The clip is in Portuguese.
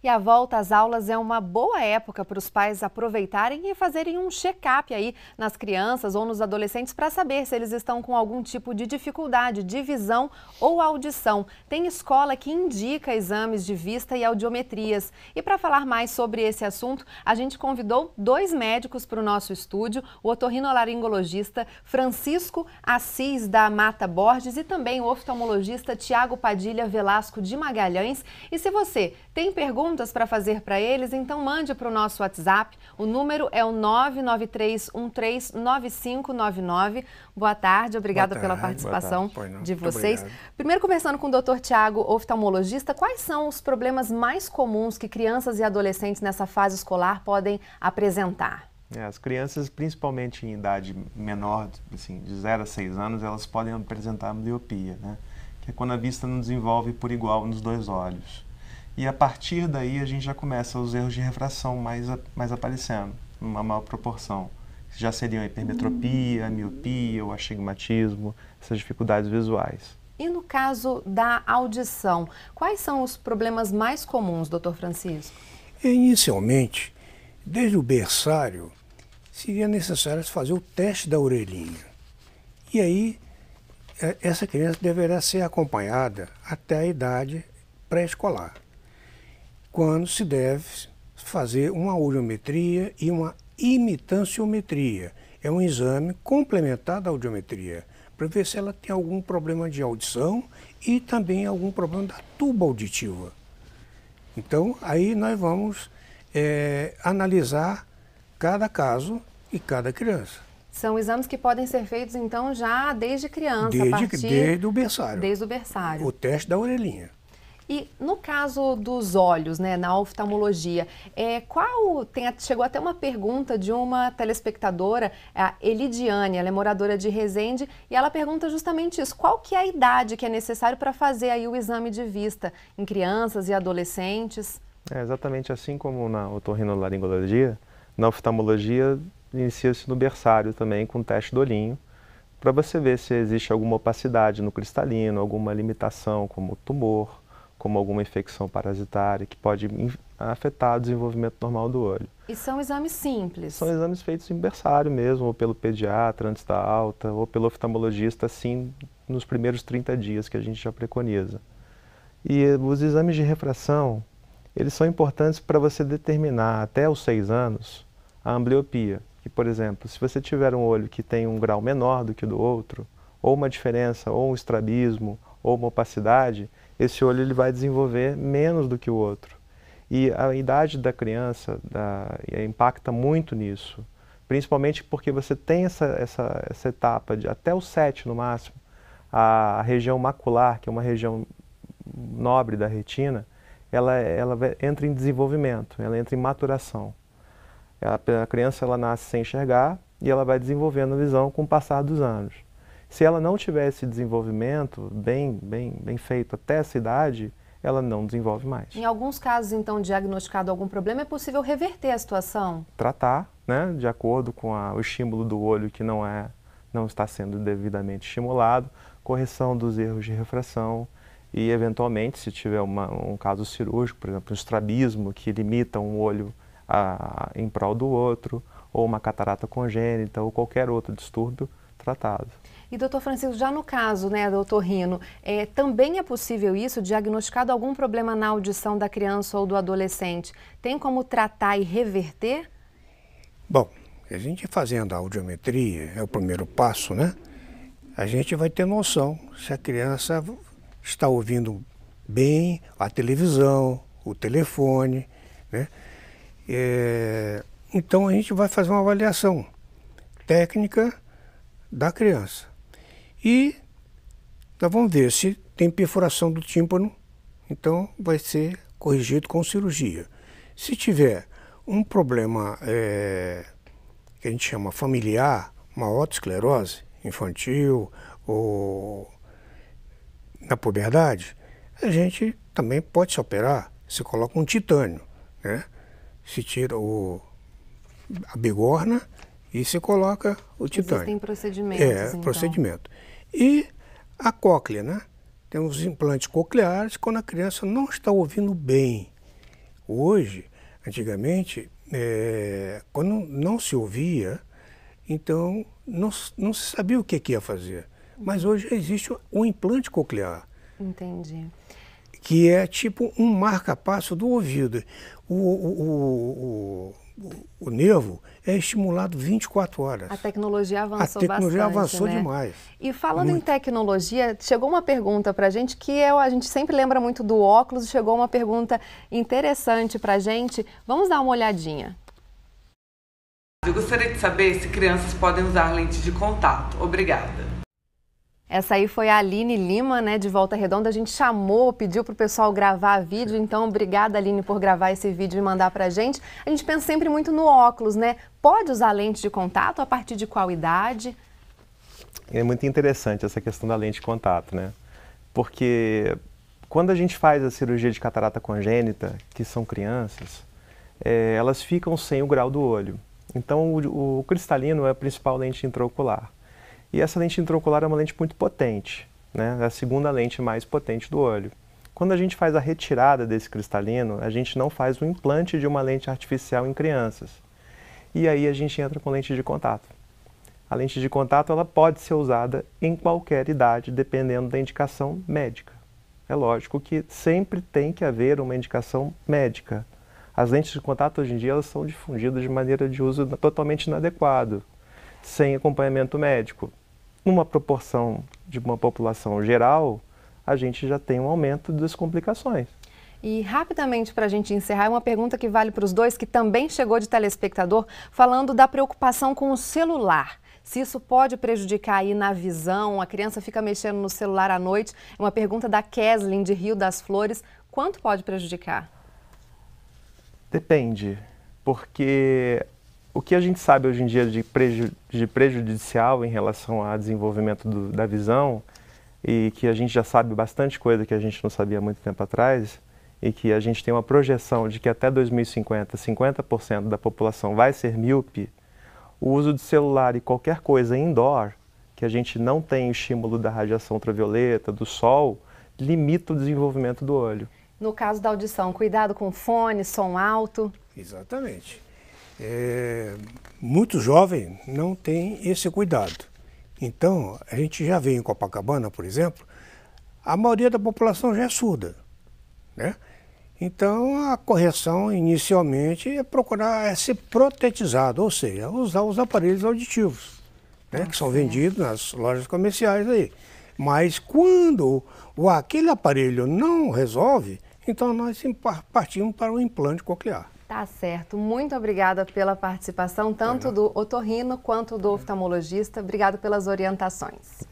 E a volta às aulas é uma boa época para os pais aproveitarem e fazerem um check-up aí nas crianças ou nos adolescentes para saber se eles estão com algum tipo de dificuldade de visão ou audição. Tem escola que indica exames de vista e audiometrias. E para falar mais sobre esse assunto, a gente convidou dois médicos para o nosso estúdio, o otorrinolaringologista Francisco Assis da Mata Borges e também o oftalmologista Tiago Padilha Velasco de Magalhães. E se você tem perguntas para fazer para eles, então mande para o nosso WhatsApp. O número é o 993139599. Boa tarde, obrigada pela participação de vocês. Primeiro, conversando com o Dr. Tiago, oftalmologista, quais são os problemas mais comuns que crianças e adolescentes nessa fase escolar podem apresentar? As crianças, principalmente em idade menor, assim, de 0 a 6 anos, elas podem apresentar miopia, né? Que é quando a vista não desenvolve por igual nos dois olhos. E a partir daí a gente já começa os erros de refração mais aparecendo, numa maior proporção. Já seriam a hipermetropia, a miopia, o astigmatismo, essas dificuldades visuais. E no caso da audição, quais são os problemas mais comuns, doutor Francisco? Inicialmente, desde o berçário, seria necessário fazer o teste da orelhinha. E aí, essa criança deverá ser acompanhada até a idade pré-escolar, quando se deve fazer uma audiometria e uma imitanciometria. É um exame complementar da audiometria, para ver se ela tem algum problema de audição e também algum problema da tuba auditiva. Então, aí nós vamos analisar cada caso e cada criança. São exames que podem ser feitos, então, já desde criança, desde o berçário. Desde o berçário. O teste da orelhinha. E no caso dos olhos, né, na oftalmologia, chegou até uma pergunta de uma telespectadora, a Elidiane, ela é moradora de Resende, e ela pergunta justamente isso, qual que é a idade que é necessário para fazer aí o exame de vista em crianças e adolescentes? Exatamente assim como na otorrinolaringologia, na oftalmologia inicia-se no berçário também com o teste do olhinho, para você ver se existe alguma opacidade no cristalino, alguma limitação como tumor, como alguma infecção parasitária que pode afetar o desenvolvimento normal do olho. E são exames simples? São exames feitos em berçário mesmo, ou pelo pediatra antes da alta, ou pelo oftalmologista, assim, nos primeiros 30 dias que a gente já preconiza. E os exames de refração, eles são importantes para você determinar até os 6 anos a ambliopia. Que, por exemplo, se você tiver um olho que tem um grau menor do que o do outro, ou uma diferença, ou um estrabismo, ou uma opacidade, esse olho ele vai desenvolver menos do que o outro. E a idade da criança impacta muito nisso, principalmente porque você tem essa etapa de até o 7 no máximo, a região macular, que é uma região nobre da retina, ela entra em desenvolvimento, ela entra em maturação. A criança ela nasce sem enxergar e ela vai desenvolvendo a visão com o passar dos anos. Se ela não tiver esse desenvolvimento bem feito até essa idade, ela não desenvolve mais. Em alguns casos, então, diagnosticado algum problema, é possível reverter a situação? Tratar, né, de acordo com o estímulo do olho que não está sendo devidamente estimulado, correção dos erros de refração e, eventualmente, se tiver um caso cirúrgico, por exemplo, um estrabismo que limita um olho em prol do outro, ou uma catarata congênita, ou qualquer outro distúrbio, tratado. E, doutor Francisco, já no caso, né, do otorrino, também é possível isso, diagnosticado algum problema na audição da criança ou do adolescente, tem como tratar e reverter? Bom, a gente fazendo a audiometria, é o primeiro passo, né? A gente vai ter noção se a criança está ouvindo bem a televisão, o telefone, né? Então a gente vai fazer uma avaliação técnica da criança. E nós vamos ver se tem perfuração do tímpano, então vai ser corrigido com cirurgia. Se tiver um problema que a gente chama familiar, uma otosclerose infantil ou na puberdade, a gente também pode se operar, se coloca um titânio, né? Se tira a bigorna e se coloca o titânio. Existem procedimentos, então. Procedimento. E a cóclea, né? Tem os implantes cocleares quando a criança não está ouvindo bem Hoje, antigamente, quando não se ouvia, então não se sabia o que ia fazer. Mas hoje existe um implante coclear. Entendi. Que é tipo um marca-passo do ouvido. O nervo é estimulado 24 horas. A tecnologia avançou bastante. A tecnologia avançou demais. E falando em tecnologia, chegou uma pergunta para a gente que a gente sempre lembra muito do óculos, chegou uma pergunta interessante para a gente. Vamos dar uma olhadinha. Eu gostaria de saber se crianças podem usar lente de contato. Obrigada. Essa aí foi a Aline Lima, né, de Volta Redonda. A gente chamou, pediu para o pessoal gravar vídeo, então obrigada, Aline, por gravar esse vídeo e mandar para a gente. A gente pensa sempre muito no óculos, né? Pode usar lente de contato a partir de qual idade? É muito interessante essa questão da lente de contato, né? Porque quando a gente faz a cirurgia de catarata congênita, que são crianças, elas ficam sem o grau do olho. Então o cristalino é a principal lente intraocular. E essa lente intraocular é uma lente muito potente, né? É a segunda lente mais potente do olho. Quando a gente faz a retirada desse cristalino, a gente não faz o implante de uma lente artificial em crianças. E aí a gente entra com lente de contato. A lente de contato ela pode ser usada em qualquer idade, dependendo da indicação médica. É lógico que sempre tem que haver uma indicação médica. As lentes de contato hoje em dia elas são difundidas de maneira de uso totalmente inadequado, sem acompanhamento médico. Numa proporção de uma população geral, a gente já tem um aumento das complicações. E rapidamente, para a gente encerrar, uma pergunta que vale para os dois, que também chegou de telespectador, falando da preocupação com o celular. Se isso pode prejudicar aí na visão, a criança fica mexendo no celular à noite. É uma pergunta da Keslin, de Rio das Flores. Quanto pode prejudicar? Depende, porque o que a gente sabe hoje em dia de prejudicial em relação ao desenvolvimento da visão, e que a gente já sabe bastante coisa que a gente não sabia há muito tempo atrás, e que a gente tem uma projeção de que até 2050, 50% da população vai ser míope, o uso de celular e qualquer coisa indoor, que a gente não tem o estímulo da radiação ultravioleta, do sol, limita o desenvolvimento do olho. No caso da audição, cuidado com fone, som alto. Exatamente. Muito jovem não tem esse cuidado. Então, a gente já vê em Copacabana, por exemplo, a maioria da população já é surda, né? Então, a correção inicialmente é procurar ser protetizado, ou seja, usar os aparelhos auditivos, né, que são vendidos nas lojas comerciais aí. Mas quando aquele aparelho não resolve, então nós partimos para o implante coclear. Tá certo. Muito obrigada pela participação, tanto do otorrino quanto do oftalmologista. Obrigado pelas orientações.